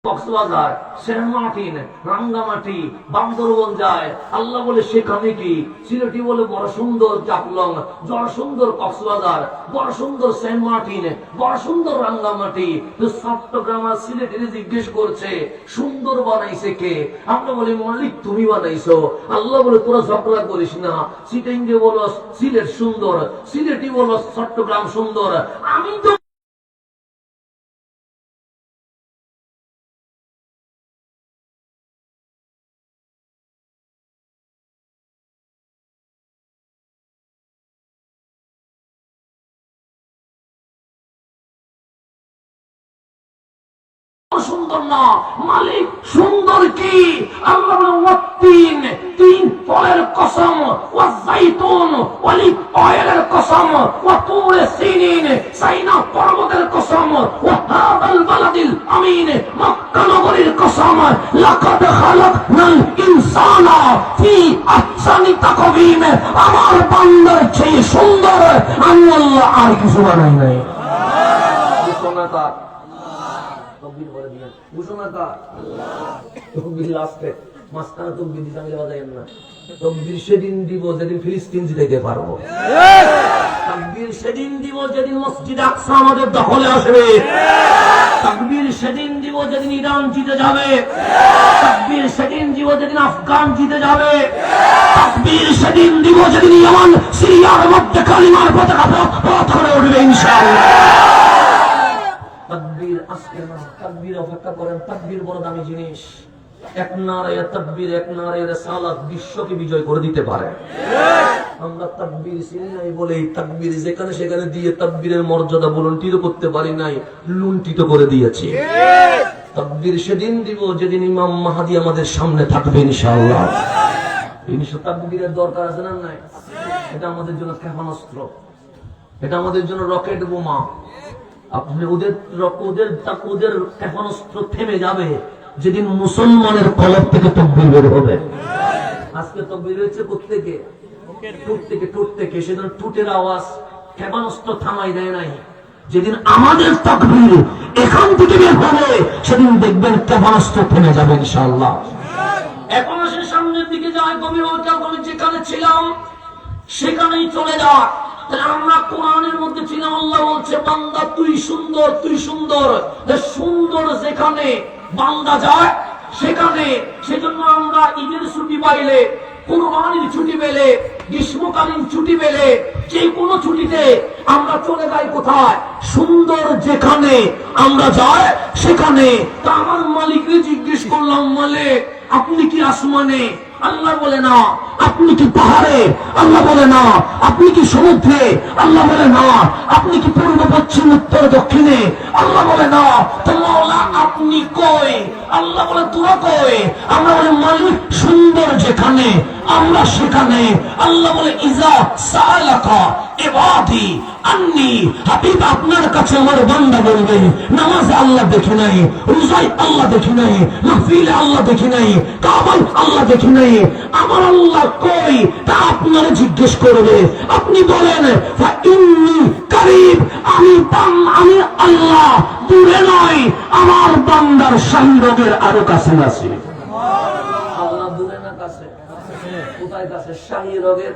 Cox's Bazar, Saint Martin, Rangamati, Bandarban যায়, আল্লাহ বলে সেখানে কি সিলেটি বলে বড় সুন্দর জাফলং, বড় সুন্দর কক্সবাজার, বড় সুন্দর সেন্ট মার্টিন, বড় সুন্দর রাঙ্গামাটি। চট্টগ্রাম আর সিলেটের জিজ্ঞেস করছে সুন্দর বানাইছে কে? আমরা বলি মালিক তুমি বানাইছো। আল্লাহ বলে তোরা ঝগড়া করিস না, সিটিংয়ে বলো সিলেট সুন্দর, সিলেটি বলো চট্টগ্রাম সুন্দর। আমি তো সুন্দর না, মালিক সুন্দর কি? আল্লাহ বলেন তিন ফলের কসম, ওয়াজাইতুন অলিভ অয়েলের কসম, ওয়াতুরে সিনিন সাইনা পর্বতের কসম, ওয়াহাদাল বালাদিল আমিন মক্কা নগরীর কসম, লাকাদ খালাকনাল ইনসানা ফি আহসানি তাকওয়িম। আমার বান্দার চেয়ে সুন্দর আমি আল্লাহ আর কিছু বানাই নাই। ঘোষণাটা তকবীর বলে দিবেন, ঘোষণাটা তকবীর লাস্টে মাঝখানে তকবীর দিতে আমি বাজাইয়েন না। তকবীর সেদিন দিব যেদিন ফিলিস্তিন জিতাইতে পারবো। তাকবীর সেদিন দিব যেদিন মসজিদ আকসা আমাদের দখলে আসবে। তাকবীর সেদিন দিব যেদিন ইরান জিতে যাবে। তাকবীর সেদিন দিব যেদিন আফগান জিতে যাবে। তাকবীর সেদিন দিব যেদিন ইয়ামান সিরিয়ার মধ্যে কালিমার পতাকা পথে উঠবে ইনশাআল্লাহ। তাকবীর আজকে না, তাকবীর অপেক্ষা করেন। তাকবীর বড় দামি জিনিস। এক নারায়ে তাকবীর, এক নারায়ে রিসালাত বিশ্বকে বিজয় করে দিতে পারে। আমরা তাকবীর চিনি নাই বলে তাকবীর যেখানে সেখানে দিয়ে তাকবীরের মর্যাদা বুলন্ডিত করতে পারি নাই, লুণ্ঠিত করে দিয়েছি। তাকবীর সেদিন দিব যেদিন ইমাম মাহদী আমাদের সামনে থাকবে ইনশাআল্লাহ। তাকবীরের দরকার আছে না নাই? এটা আমাদের জন্য ক্ষেপণাস্ত্র, এটা আমাদের জন্য রকেট বোমা। আপনি ওদের ক্ষেপণাস্ত্র থেমে যাবে যেদিন মুসলমানের কলব থেকে তাকবীর বের হবে। আজকে তাকবীর হয়েছে কোত্থেকে? ঠোঁট থেকে। সেদিন ঠোঁটের আওয়াজ ক্ষেপণাস্ত্র থামাই দেয় নাই। যেদিন আমাদের তাকবীর এখান থেকে বের হবে সেদিন দেখবেন ক্ষেপণাস্ত্র থেমে যাবে ইনশাআল্লাহ। এখন সে সামনের দিকে যায়, গভীর আমি যেখানে ছিলাম সেখানেই চলে যায়। আমরা কোরআনের মধ্যে ছিলাম, আল্লাহ বলছে বান্দা তুই সুন্দর, তুই সুন্দর। সুন্দর যেখানে বান্দা যায় সেখানে। সেজন্য আমরা ঈদের ছুটি পাইলে, কুরবানির ছুটি পেলে, গ্রীষ্মকালীন ছুটি পেলে, যে কোনো ছুটিতে আমরা চলে যাই কোথায়? সুন্দর যেখানে আমরা যাই সেখানে। তা আমার মালিককে জিজ্ঞেস করলাম, মালিক আপনি কি আসমানে? আল্লাহ বলে না। আপনি কি পাহাড়ে? আল্লাহ বলে না। আপনি কি সমুদ্রে? আল্লাহ বলে না। আপনি কি পূর্ব পশ্চিম উত্তর দক্ষিণে? আল্লাহ বলে না। তো মাওলা আপনি কই? আল্লাহ বলে তোরা কই? আমরা বলে মালিক সুন্দর যেখানে আমরা সেখানে। আল্লাহ বলে ইজা সালাকা ইবাদি আন্নি, হাবিব আপনার কাছে আমার বান্দা বলবে নামাজে আল্লাহ দেখি নাই, রোজায় আল্লাহ দেখি নাই, মাহফিলে আল্লাহ দেখি নাই, কাবায় আল্লাহ দেখি নাই, আমার আল্লাহ কই? তা আপনারা জিজ্ঞেস করবে। আপনি বলেন ফাইন্নী কারীব, আমি আল্লাহ দূরে নয়, আমার বান্দার শাহীদের আরো কাছে আছে। আল্লাহ দূরে না কাছে? কোথায় কাছে? শাহী রোগের।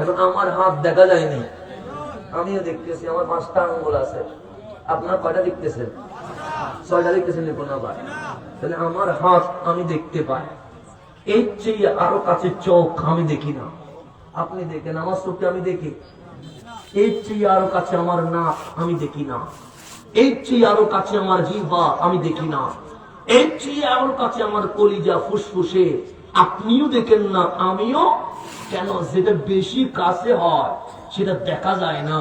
এখন আমার হাত দেখা যায়নি, আমিও দেখতেছি, আমার 5টা আঙ্গুল আছে। আপনার কয়টা দেখতেছেন? 6টা দেখতেছেন। তাহলে আমার হাত আমি দেখতে পাই, এর চেয়ে আরো কাছে চোখ আমি দেখি না। আপনি দেখেন আমার চোখে আমি দেখি, এর চেয়ে আরো কাছে আমার নাক আমি দেখি না, এর চেয়ে আরো কাছে আমার জিহ্বা আমি দেখি না, এর চেয়ে আরো কাছে আমার কলিজা ফুসফুসে আপনিও দেখেন না, আমিও। কেন? যেটা বেশি কাছে হয় সেটা দেখা যায় না।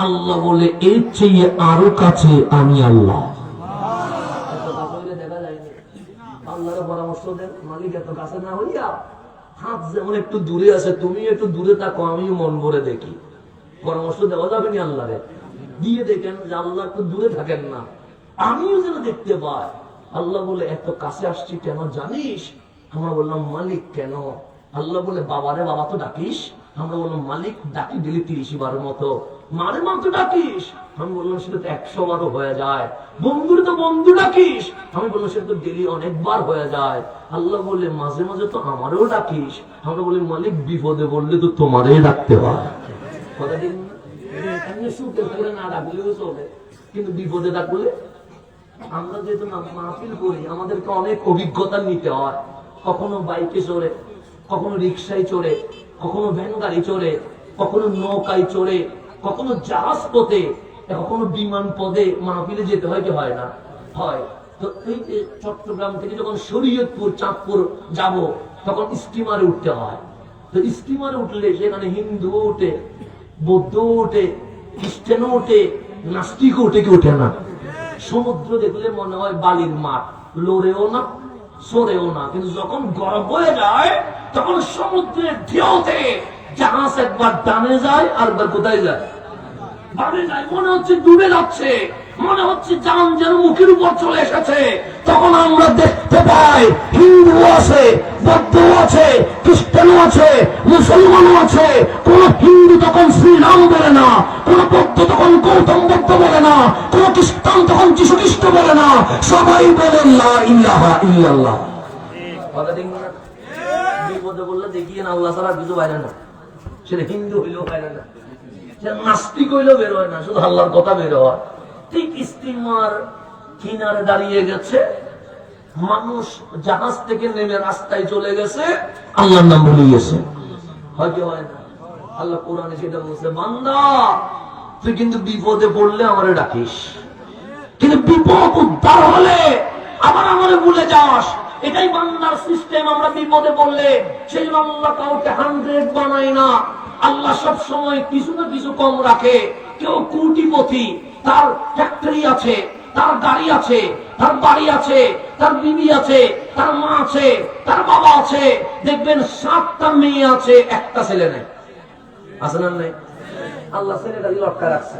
আল্লাহ বলে এর চেয়ে আরো কাছে আমি আল্লাহ। দেখা যায়নি। আল্লাহর পরামর্শ দেন, মালিক এত কাছে না হইয়া হাত যেমন একটু দূরে আছে, তুমি একটু দূরে থাকো, আমিও মন ভরে দেখি। পরামর্শ দেওয়া যাবে না আল্লাহরে? দিয়ে দেখেন যে আল্লাহ একটু দূরে থাকেন না, আমিও যেন দেখতে পাই। আল্লাহ বলে এত কাছে আসছি কেন জানিস? আমরা বললাম মালিক কেন? আল্লাহ বলে বাবারে বাবা তো ডাকিস। আমরা বললাম মালিক ডাকি দিলি 30 বার মতো। মারে মা তো ডাকিস, আমি বললাম সেটা তো 100 বারও হয়ে যায়। বন্ধুর তো বন্ধু ডাকিস, আমি বললাম সেটা তো ডেলি অনেকবার হয়ে যায়। আল্লাহ বলে মাঝে মাঝে তো আমারও ডাকিস। আমরা বলি মালিক বিপদে বললে তো তোমারই ডাকতে হয়। কথা ঠিক না? সুখে করে না ডাকলেও চলে, কিন্তু বিপদে ডাকলে আমরা যেহেতু মাহফিল করি আমাদেরকে অনেক অভিজ্ঞতা নিতে হয়। কখনো বাইকে চড়ে, কখনো রিক্সায় চড়ে, কখনো ভ্যান গাড়ি চড়ে, কখনো নৌকায় চড়ে, কখনো জাহাজ পথে, কখনো বিমান পদে মাহফিলে যেতে হয় কি হয় না? হয়। তো এই যে চট্টগ্রাম থেকে যখন শরীয়তপুর চাঁদপুর যাব তখন স্টিমারে উঠতে হয়। তো স্টিমারে উঠলে সেখানে হিন্দু ওঠে, বৌদ্ধ ওঠে, খ্রিস্টানও ওঠে, নাস্তিক ওঠে কি ওঠে না? সমুদ্র দেখলে মনে হয় বালির মাঠ, লড়েও না সরেও না, কিন্তু যখন গরম হয়ে যায় তখন সমুদ্রের ঢেউতে জাহাজ একবার ডানে যায় আর একবার কোথায় যায়? বামে যায়। মনে হচ্ছে ডুবে যাচ্ছে, মনে হচ্ছে জান যেন মুখের উপর চলে এসেছে। তখন আমরা দেখতে পাই হিন্দু আছে, বৌদ্ধ আছে, খ্রিস্টানও আছে, মুসলমানও আছে। কোন হিন্দু তখন শ্রীরাম বলে না, কোন বৌদ্ধ তখন গৌতম বুদ্ধ বলে না, কোন খ্রিস্টান তখন যীশু খ্রিস্ট বলে না, সবাই বলে লা ইলাহা ইল্লাল্লাহ। কথা ঠিক না? বিপদে বললে দেখিয়ে না আল্লাহ ছাড়া কিছু বাইরে না। সেটা হিন্দু হইলেও বাইরে না, নাস্তিক হইলেও বের হয় না, শুধু আল্লাহর কথা বের হয়। ঠিক স্টিমার কিনারে দাঁড়িয়ে গেছে, মানুষ জাহাজ থেকে নেমে রাস্তায় চলে গেছে, আল্লাহর নাম ভুলে গেছে। হয় কি হয় না? আল্লাহ কোরআনে সেটা বলছে, বান্দা তুই কিন্তু বিপদে পড়লে আমারে ডাকিস, কিন্তু বিপদ উদ্ধার হলে আবার আমারে ভুলে যাস। এটাই বান্দার সিস্টেম। আমরা বিপদে পড়লে সেই আল্লাহ কাউকে 100 বানায় না। আল্লাহ সব সময় কিছু না কিছু কম রাখে। কেউ কোটিপতি, তার ফ্যাক্টরি আছে, তার গাড়ি আছে, তার বাড়ি আছে, তার বিবি আছে, তার মা আছে, তার বাবা আছে। দেখবেন 7টা মেয়ে আছে, একটা ছেলে নেই। আছে না? নেই। আল্লাহ ছেলেটাকে লটকা রাখছে।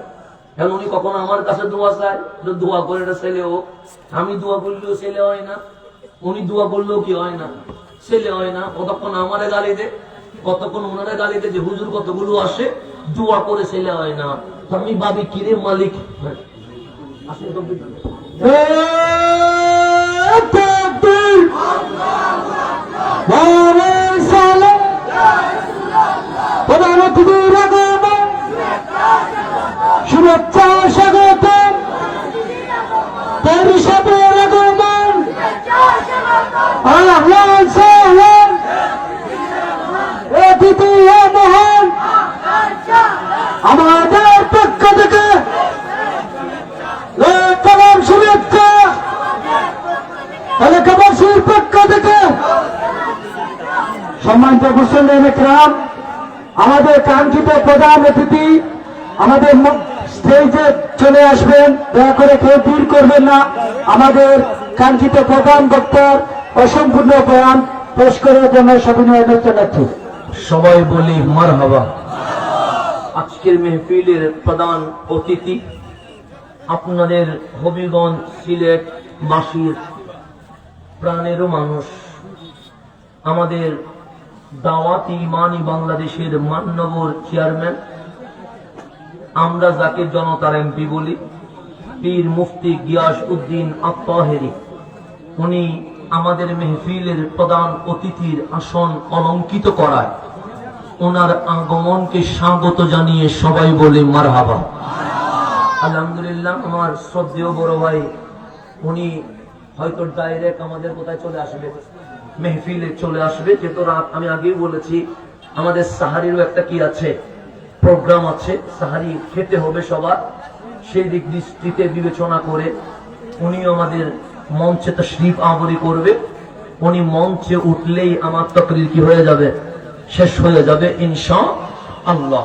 এখন উনি কখনো আমার কাছে দোয়া চায়, দোয়া করে এটা ছেলে হোক। আমি দোয়া করলেও ছেলে হয় না, উনি দোয়া করলেও কি হয় না? ছেলে হয় না। কতক্ষণ আমারে গালি দে, কতক্ষণ ওনারা গালি দে যে হুজুর কতগুলো আসে, দোয়া করে ছেলে হয় না। তো আমি ভাবি কিরে মালিক, শুভেচ্ছা স্বাগত আমাদের পক্ষ থেকে শুভেচ্ছা এলাকাবাসীর পক্ষ থেকে। সম্মানিত মুসলিম ইকরাম, আমাদের কাঙ্ক্ষিত প্রধান অতিথি আমাদের স্টেজে চলে আসবেন। দয়া করে কেউ ভিড় করবেন না। আমাদের কাঙ্ক্ষিত প্রধান বক্তার অসম্পূর্ণ বয়ান পেশ করার জন্য সবিনয় অনুরোধ জানাচ্ছি। সবাই বলি মারহাবা। আজকের মেহফিলের প্রধান অতিথি আপনাদের হবিগঞ্জ সিলেট বাসীর প্রাণেরও মানুষ, আমাদের দাওয়াত ইমানি বাংলাদেশের মাননগর চেয়ারম্যান, আমরা যাকে জনতার এমপি বলি, পীর মুফতি গিয়াস উদ্দিন আত-তাহেরি। উনি আমাদের মেহফিলের প্রধান অতিথির আসন অলঙ্কিত করায় ওনার আগমনকে স্বাগত জানিয়ে সবাই বলে মারহাবা। আলহামদুলিল্লাহ। আমার শ্রদ্ধেয় বড় ভাই, উনি হয়তো ডাইরেক্ট আমাদের কোথায় চলে আসবে, মেহফিলে চলে আসবে। যেহেতু রাত, আমি আগেই বলেছি আমাদের সাহারিরও একটা কি আছে, প্রোগ্রাম আছে, সাহারি খেতে হবে সবার। সেই দিক দৃষ্টিতে বিবেচনা করে উনি আমাদের মঞ্চে তাশরীফ আবরি করবে। উনি মঞ্চে উঠলেই আমার তাকরীর কি হয়ে যাবে, শেষ হয়ে যাবে ইনশাআল্লাহ।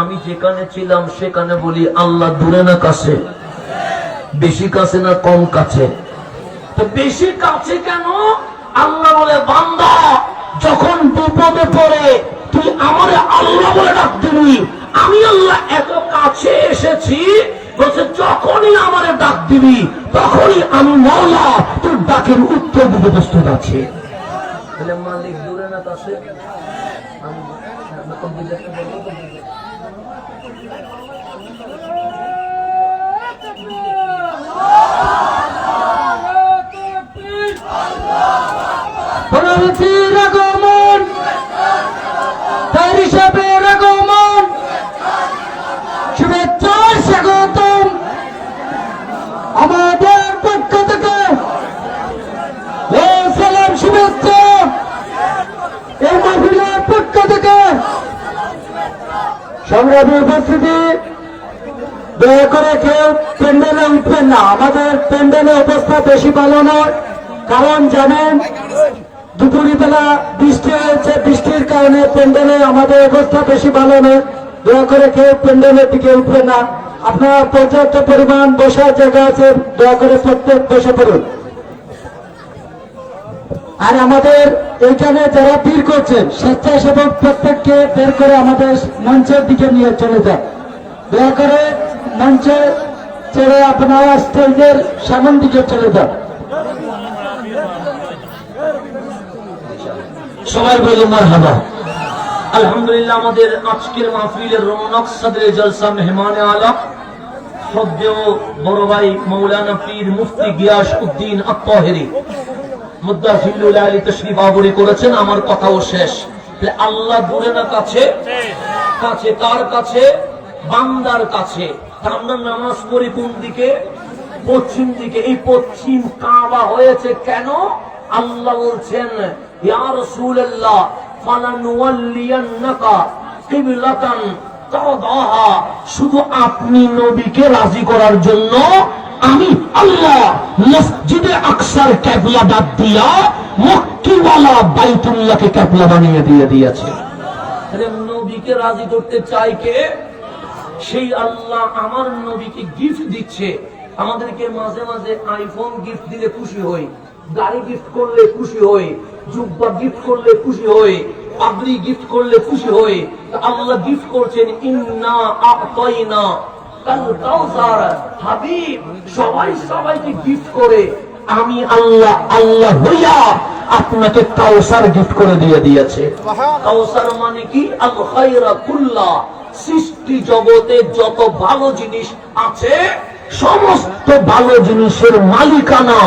আমি যেখানে ছিলাম সেখানে বলি, আল্লাহ দূরে না কাছে? বেশি কাছে না কম কাছে? তো বেশি কাছে কেন? আল্লাহ বলে, বান্দা যখন বিপদে পড়ে তুই আমার আল্লাহ বলে ডাক দিবি, আমি আল্লাহ এত কাছে এসেছি। বলছে যখনই আমারে ডাক দিবি তখনই আমি মওলা তোর ডাকের উত্তর দিতে প্রস্তুত আছি। মালিক দূরে না কাছে? অতিথির আগমন, তাই সাহেবের আগমন, শুভেচ্ছা স্বাগতম আমাদের পক্ষ থেকে। সালাম শুভেচ্ছা এই মাহফিলের পক্ষ থেকে। সংগ্রামী উপস্থিতি, দয়া করে কেউ প্যান্ডেলে উঠবেন না। আমাদের প্যান্ডেলে অবস্থা বেশি ভালো নয়, কারণ জানেন দুপুরবেলা বৃষ্টি হয়েছে, বৃষ্টির কারণে প্যান্ডেলে আমাদের অবস্থা বেশি ভালো নয়। দয়া করে কেউ প্যান্ডেলের দিকে উঠবেন না। আপনার পর্যাপ্ত পরিমাণ বসার জায়গা আছে, দয়া করে প্রত্যেক বসে পড়ুন। আর আমাদের এইখানে যারা ভিড় করছেন স্বেচ্ছাসেবক প্রত্যেককে বের করে আমাদের মঞ্চের দিকে নিয়ে চলে যান। দয়া করে মঞ্চে ছেড়ে আপনারা স্টেজের সামন দিকে চলে যান। সবাই বলি মারহাবা। আলহামদুলিল্লাহ, আমাদের আজকের মাহফিলের রৌনক সদরে জলসা মেহমানে আলা শ্রদ্ধেয় বড় ভাই মৌলানা পীর মুফতি গিয়াস উদ্দিন আত-তাহেরি মুদ্দাফিলুল আলী তশরিফ আবরি করেছেন। আমার কথাও শেষ। আল্লাহ দূরে না কাছে? কাছে। কার কাছে? বান্দার কাছে। আমরা নামাজ পড়ি কোন দিকে? পশ্চিম দিকে। এই পশ্চিম কাবা হয়েছে কেন? আল্লাহ বলছেন ইয়া রাসূলুল্লাহ ফালানুওয়াল্লিয়ান্নাকা কিবলাতান তাওদাহা, শুধু আপনি নবীকে রাজি করার জন্য আমি আল্লাহ মসজিদে আকসার কিবলা বাদ দিয়া মক্কিওয়ালা বাইতুল্লাহকে কিবলা বানিয়ে দিয়েছে। তাহলে নবীকে রাজি করতে চাই কে? সেই আল্লাহ আমার নবীকে গিফট দিচ্ছে। আমাদেরকে মাঝে মাঝে আইফোন গিফট দিলে খুশি হই, গাড়ি গিফট করলে খুশি হই, জুব্বা গিফট করলে খুশি হই, পাগড়ি গিফট করলে খুশি হই। আল্লাহ গিফট করছেন ইন্না আ'তাইনা কাল কাউসার। হাবিব সবাই সবাইকে গিফট করে, আমি আল্লাহ আল্লাহ হইয়া আপনাকে কাউসার গিফট করে দিয়েছে। কাউসার মানে কি? আল খায়রা কুল্লা, সৃষ্টি জগতে যত ভালো জিনিস আছে সমস্ত ভালো জিনিসের মালিকানা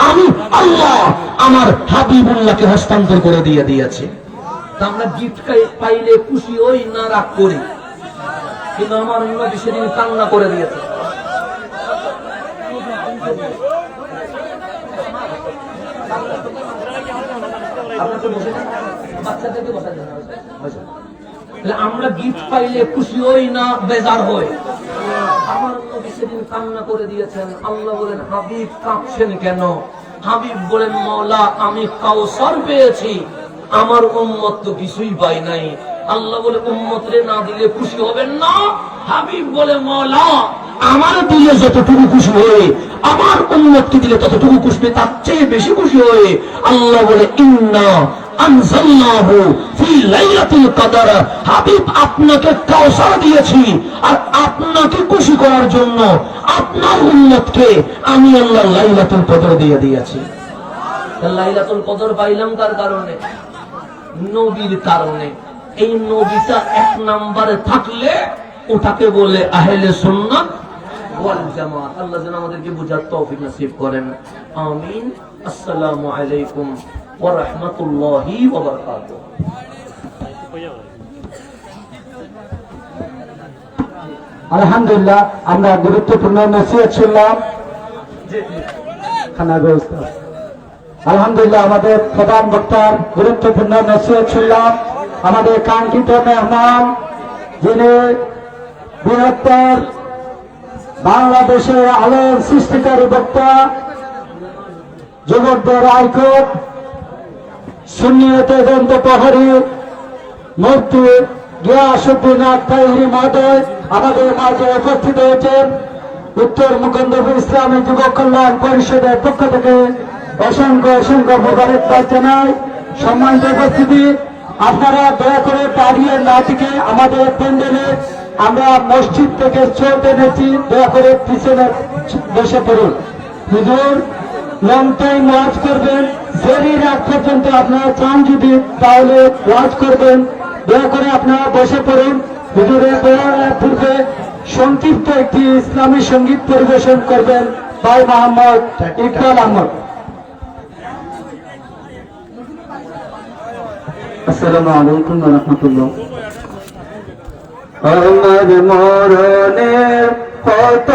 আমি আল্লাহ আমার হাবিবুল্লাহকে হস্তান্তর করে দিয়েছে। আমরা গিফট পাইলে খুশি হই না রাগ করি? কিন্তু আমার নবী সেদিন কান্না করে দিয়েছে। বাচ্চাদেরকে বসা যায় না। আমরা গিফট পাইলে খুশি হই না বেজার হই? আমার নবী সেদিন কান্না করে দিয়েছেন। আল্লাহ বলেন হাবিব কাঁদছেন কেন? হাবিব বলেন মওলা আমি কাউসার পেয়েছি, আমার উম্মত তো কিছুই পাই নাই। আল্লাহ বলে উম্মত রে না দিলে খুশি হবেন না? হাবিব বলে মওলা আমার দিলে যতটুকু খুশি হয়ে আমার উম্মতকে দিলে ততটুকু খুশি, তার চেয়ে বেশি খুশি হয়ে। আল্লাহ বলে ইন্না আনজালনাহু ফি লাইলাতুল কদর, হাবিব আপনাকে কাউসার দিয়েছি আর আপনাকে খুশি করার জন্য আপনার উম্মতকে আমি আল্লাহ লাইলাতুল কদর দিয়েছি। লাইলাতুল কদর পাইলাম কার কারণে? নবীর কারণে। এই নবীটা এক নম্বরে থাকলে ওটাকে বলে আহলে সুন্নাত ওয়াল জামাত। আল্লাহ যেন আমাদেরকে বুঝার তৌফিক নসিব করেন, আমিন। আসসালামু আলাইকুম ওয়া রাহমাতুল্লাহি ওয়া বারাকাতুহু। আলহামদুলিল্লাহ, আমরা গুরুত্বপূর্ণ নসিহত শুনলাম। আলহামদুলিল্লাহ, আমাদের প্রধান বক্তার গুরুত্বপূর্ণ নসিহত শুনলাম। আমাদের কাঙ্ক্ষিত মেহমান, যিনি বৃহত্তর বাংলাদেশের আলোর সৃষ্টিকারী বক্তা, যুবকদের আইকন, সুন্নিয়তে দন্ত প্রহরী মুফতি গিয়াস উদ্দিন আত-তাহেরি মহোদয় আমাদের মাঝে উপস্থিত হয়েছেন। উত্তর মুকন্দপুর ইসলামী যুব কল্যাণ পরিষদের পক্ষ থেকে অসংখ্য অসংখ্য মোবারকবাদ জানাই। সম্মানিত উপস্থিতি, আপনারা দয়া করে দাঁড়িয়ে না থেকে আমাদের প্যান্ডেলে আমরা মসজিদ থেকে চোট এনেছি, দয়া করে পিছনে বসে পড়ুন। হুজুর লং টাইম ওয়াচ করবেন, ফেরির আগ পর্যন্ত আপনারা চান যদি তাহলে ওয়াচ করবেন। দয়া করে আপনারা বসে পড়ুন। হুজুরের বয়ানের পূর্বে সংক্ষিপ্ত একটি ইসলামী সঙ্গীত পরিবেশন করবেন ভাই মোহাম্মদ ইকবাল আহমদ। আসসালামু আলাইকুম ওয়া রাহমাতুল্লাহ। আমার মরণের কত